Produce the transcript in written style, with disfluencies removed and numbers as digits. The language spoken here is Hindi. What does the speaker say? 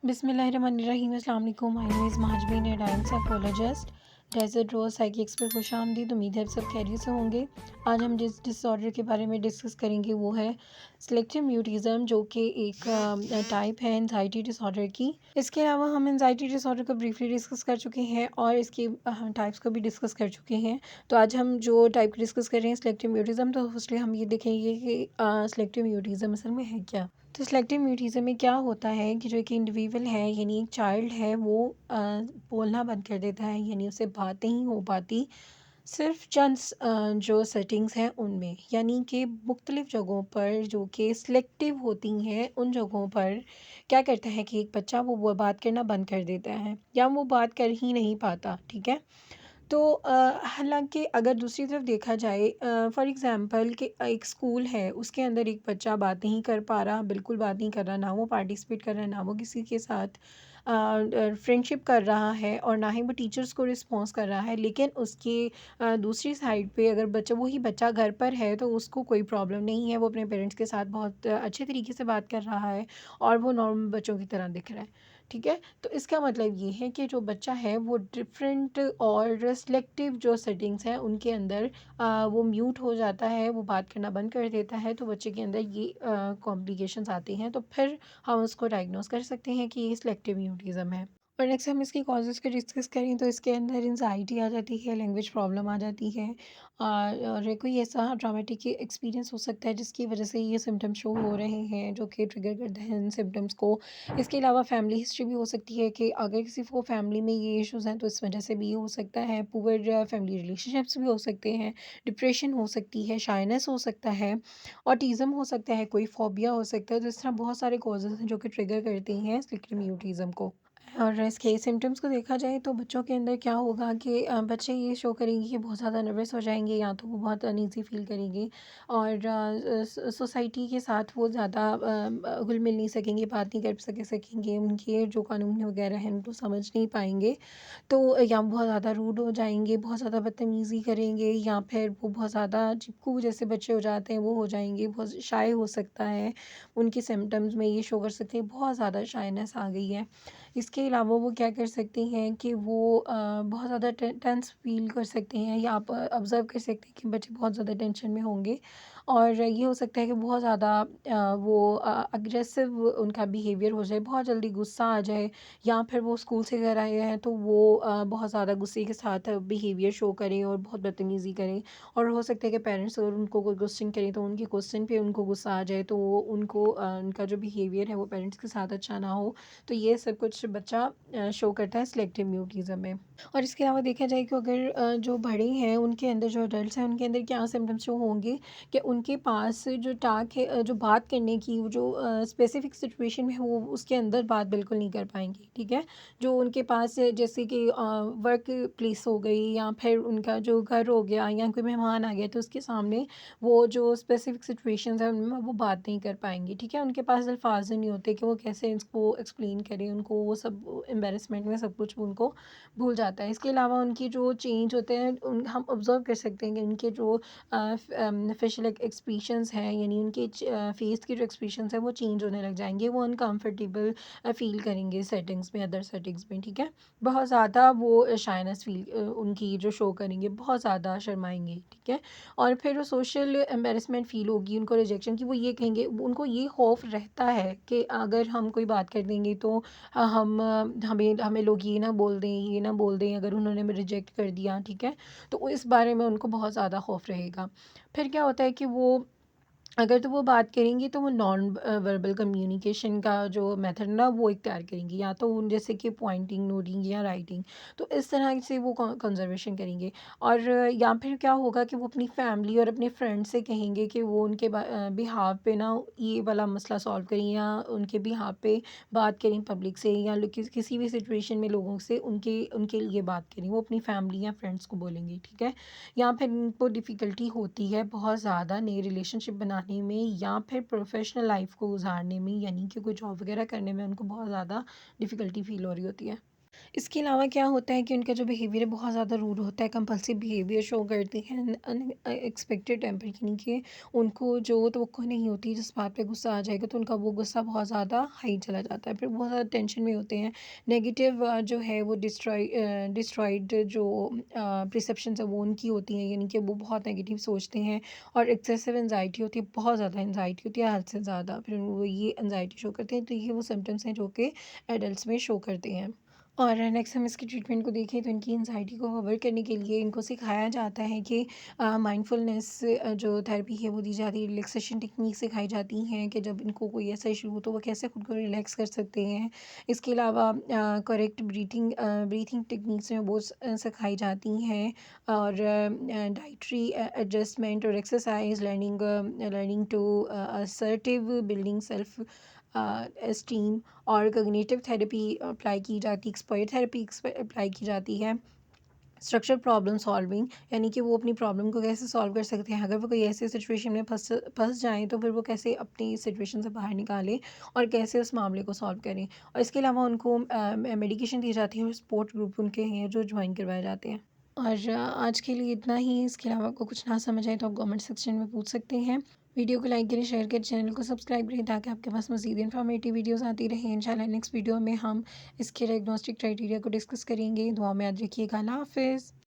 बिस्मिल्लाहिर्रहमानिर्रहीम। अस्सलाम वालेकुम। My name is Mahjabeen and I am psychologist desert rose psychics पर खुश आमदीद। उम्मीद है आप सब खैरियत से होंगे। आज हम जिस डिसऑर्डर के बारे में डिस्कस करेंगे वो है सिलेक्टिव म्यूटिज़म, जो कि एक टाइप है एंजाइटी डिसऑर्डर की। इसके अलावा हम एंजाइटी डिसऑर्डर को ब्रीफली डिस्कस कर चुके हैं और इसकी टाइप्स को भी डिस्कस कर चुके हैं। तो आज हम जो टाइप डिस्कस कर रहे हैं सिलेक्टिव म्यूटिज़म, तो उसलिए हम ये देखेंगे कि सिलेक्टिव म्यूटिज़म असल में है क्या। तो सिलेक्टिव म्यूटिज़म में क्या होता है कि जो एक इंडिविजुअल है यानी एक चाइल्ड है वो बोलना बंद कर देता है, यानी उससे बातें ही हो पाती सिर्फ चंद जो सेटिंग्स हैं उनमें, यानी कि मुख्तलिफ़ जगहों पर जो कि सिलेक्टिव होती हैं उन जगहों पर क्या करता है कि एक बच्चा वो बात करना बंद कर देता है या वो बात कर ही नहीं पाता। ठीक है। तो हालांकि अगर दूसरी तरफ देखा जाए, फॉर एग्ज़ाम्पल कि एक स्कूल है उसके अंदर एक बच्चा बात नहीं कर पा रहा, बिल्कुल बात नहीं कर रहा, ना वो पार्टिसिपेट कर रहा है, ना वो किसी के साथ फ्रेंडशिप कर रहा है और ना ही वो टीचर्स को रिस्पॉन्स कर रहा है, लेकिन उसकी दूसरी साइड पे अगर बच्चा वही बच्चा घर पर है तो उसको कोई प्रॉब्लम नहीं है, वो अपने पेरेंट्स के साथ बहुत अच्छे तरीके से बात कर रहा है और वो नॉर्मल बच्चों की तरह दिख रहा है। ठीक है। तो इसका मतलब ये है कि जो बच्चा है वो डिफरेंट और सिलेक्टिव जो सेटिंग्स हैं उनके अंदर वो म्यूट हो जाता है, वो बात करना बंद कर देता है, तो बच्चे के अंदर ये कॉम्प्लिकेशंस आती हैं, तो फिर हम उसको डायग्नोस कर सकते हैं कि ये सिलेक्टिव म्यूटिज़म है। और नेक्स्ट हम इसकी कॉजेज़ को डिस्कस करें तो इसके अंदर एंजाइटी आ जाती है, लैंग्वेज प्रॉब्लम आ जाती है, और कोई ऐसा ड्रामेटिक एक्सपीरियंस हो सकता है जिसकी वजह से ये सिम्टम्स शो हो रहे हैं जो कि ट्रिगर करते हैं इन सिम्टम्स को। इसके अलावा फैमिली हिस्ट्री भी हो सकती है कि अगर किसी को फैमिली में ये इश्यूज़ हैं तो इस वजह से भी हो सकता है। पुअर फैमिली रिलेशनशिप्स भी हो सकते हैं, डिप्रेशन हो सकती है, शाइनेस हो सकता है, ऑटिज़म हो सकता है, कोई फोबिया हो सकता है। तो इस तरह बहुत सारे कॉजेज़ हैं जो कि ट्रिगर करते हैं सिलेक्टिव म्यूटिज़म को। और इसके सिम्टम्स को देखा जाए तो बच्चों के अंदर क्या होगा कि बच्चे ये शो करेंगे कि बहुत ज़्यादा नर्वस हो जाएंगे, या तो वो बहुत अनईज़ी फ़ील करेंगे और सोसाइटी के साथ वो ज़्यादा घुल मिल नहीं सकेंगे, बात नहीं कर सकेंगे, उनके जो कानून वगैरह हैं उनको समझ नहीं पाएंगे। तो या बहुत ज़्यादा रूड हो जाएंगे, बहुत ज़्यादा बदतमीज़ी करेंगे, या फिर वो बहुत ज़्यादा चिपकू जैसे बच्चे हो जाते हैं वो हो जाएंगे, बहुत शाय हो सकता है। उनके सिम्टम्स में ये शो कर सकते हैं बहुत ज़्यादा शाइनेस आ गई है। इसके अलावा वो क्या कर सकते हैं कि वो बहुत ज़्यादा टेंस फ़ील कर सकते हैं, या आप ऑब्ज़र्व कर सकते हैं कि बच्चे बहुत ज़्यादा टेंशन में होंगे और ये हो सकता है कि बहुत ज़्यादा वो अग्रेसिव उनका बिहेवियर हो जाए, बहुत जल्दी गुस्सा आ जाए, या फिर वो स्कूल से घर आए हैं तो वो बहुत ज़्यादा गुस्से के साथ बिहेवियर शो करें और बहुत बदतमीज़ी करें। और हो सकता है कि पेरेंट्स अगर उनको कोई क्वेश्चन करें तो उनके क्वेश्चन पे उनको गुस्सा आ जाए, तो वो उनको उनका जो बिहेवियर है वो पेरेंट्स के साथ अच्छा ना हो। तो ये सब कुछ बच्चा शो करता है सिलेक्टिव म्यूटिज़म में। और इसके अलावा देखा जाए कि अगर जो बड़े हैं उनके अंदर, जो अडल्ट हैं उनके अंदर क्या सिम्टम्स शो होंगे कि उनके पास जो टाक है, जो बात करने की वो जो स्पेसिफिक सिचुएशन में है वो उसके अंदर बात बिल्कुल नहीं कर पाएंगे। ठीक है। जो उनके पास जैसे कि वर्क प्लेस हो गई या फिर उनका जो घर हो गया या कोई मेहमान आ गया, तो उसके सामने वो जो स्पेसिफिक सिचुएशंस हैं उनमें वो बात नहीं कर पाएंगे। ठीक है। उनके पास अल्फाज नहीं होते कि वो कैसे इसको एक्सप्लेन करें, उनको वो सब एम्बेरसमेंट में सब कुछ उनको भूल जाता है। इसके अलावा उनकी जो चेंज होते हैं उन हम ऑब्ज़र्व कर सकते हैं कि उनके जो फेशियल एक्सप्रेशंस हैं, यानी उनके फेस के जो एक्सप्रेशंस हैं वो चेंज होने लग जाएंगे, वो अनकम्फर्टेबल फ़ील करेंगे सेटिंग्स में, अदर सेटिंग्स में। ठीक है। बहुत ज़्यादा वो शाइनेस फ़ील उनकी जो शो करेंगे, बहुत ज़्यादा शर्माएंगे। ठीक है। और फिर वो सोशल एम्बेरसमेंट फ़ील होगी उनको, रिजेक्शन की, वो ये कहेंगे, उनको ये खौफ रहता है कि अगर हम कोई बात कर देंगे तो हमें हमें लोग ये ना बोल दें, ये ना बोल दें अगर उन्होंने हमें रिजेक्ट कर दिया। ठीक है। तो इस बारे में उनको बहुत ज़्यादा खौफ रहेगा। फिर क्या होता है कि वो अगर तो वो बात करेंगी तो वो नॉन वर्बल कम्युनिकेशन का जो मेथड ना वो इख्तियार करेंगी, या तो उन जैसे कि पॉइंटिंग, नोडिंग या राइटिंग। तो इस तरह से वो कंजर्वेशन करेंगे। और या फिर क्या होगा कि वो अपनी फैमिली और अपने फ्रेंड से कहेंगे कि वो उनके बिहाव पे ना ये वाला मसला सॉल्व करें, या उनके बिहाव पे बात करें पब्लिक से, या किसी भी सिचुएशन में लोगों से उनके उनके लिए बात करें, वो अपनी फैमिली या फ्रेंड्स को बोलेंगे। ठीक है। या फिर इनको डिफ़िकल्टी होती है बहुत ज़्यादा नई रिलेशनशिप बनाने में, या फिर प्रोफेशनल लाइफ को गुजारने में, यानी कि कोई जॉब वगैरह करने में उनको बहुत ज़्यादा डिफ़िकल्टी फ़ील हो रही होती है। इसके अलावा क्या होता है कि उनका जो बिहेवियर है बहुत ज़्यादा रूड होता है, कंपल्सिव बिहेवियर शो करते हैं, अनएक्सपेक्टेड टेम्पर, यानी कि उनको जो तवक्को नहीं होती, जिस बात पे गुस्सा आ जाएगा तो उनका वो गुस्सा बहुत ज़्यादा हाई चला जाता है, फिर बहुत ज़्यादा टेंशन में होते हैं। नेगेटिव जो है वो डिस्ट्रॉइड जो परसेप्शंस है वो उनकी होती हैं, यानी कि वो बहुत नेगेटिव सोचते हैं। और एक्सेसिव एंजाइटी होती है, बहुत ज़्यादा एंजाइटी होती है, हद से ज़्यादा, फिर वो ये एंजाइटी शो करते हैं। तो ये वो सिम्टम्स हैं जो कि एडल्ट में शो करते हैं। और नेक्स्ट हम इसकी ट्रीटमेंट को देखें तो इनकी एंजाइटी को कवर करने के लिए इनको सिखाया जाता है कि माइंडफुलनेस जो थेरेपी है वो दी जाती है, रिलैक्सेशन टेक्निक सिखाई जाती हैं कि जब इनको कोई ऐसा इशू हो तो वो कैसे खुद को रिलैक्स कर सकते हैं। इसके अलावा करेक्ट ब्रीथिंग टेक्निक्स हैं वो सिखाई जाती हैं। और डाइटरी एडजस्टमेंट और exercise, learning to assertive, building self esteem. और कॉग्निटिव थेरेपी अप्लाई की जाती है, एक्सपर्ट थेरेपी अप्लाई की जाती है। स्ट्रक्चर प्रॉब्लम सॉल्विंग, यानी कि वो अपनी प्रॉब्लम को कैसे सॉल्व कर सकते हैं, अगर वो कोई ऐसी सिचुएशन में फंस जाएँ तो फिर वो कैसे अपनी सिचुएशन से बाहर निकालें और कैसे उस मामले को सॉल्व करें। और इसके अलावा उनको मेडिकेशन दी जाती है और सपोर्ट ग्रुप उनके हैं जो ज्वाइन करवाए जाते हैं। और आज के लिए इतना ही। इसके अलावा आपको कुछ ना समझ आए तो आप कमेंट सेक्शन में पूछ सकते हैं। वीडियो को लाइक करें, शेयर करें, चैनल को सब्सक्राइब करें ताकि आपके पास मज़ीद इन्फॉर्मेटिव वीडियोस आती रहें। इंशाल्लाह नेक्स्ट वीडियो में हम इसके डायग्नोस्टिक क्राइटेरिया को डिस्कस करेंगे। दुआ में याद रखिएगा। अल्लाह हाफ़िज़।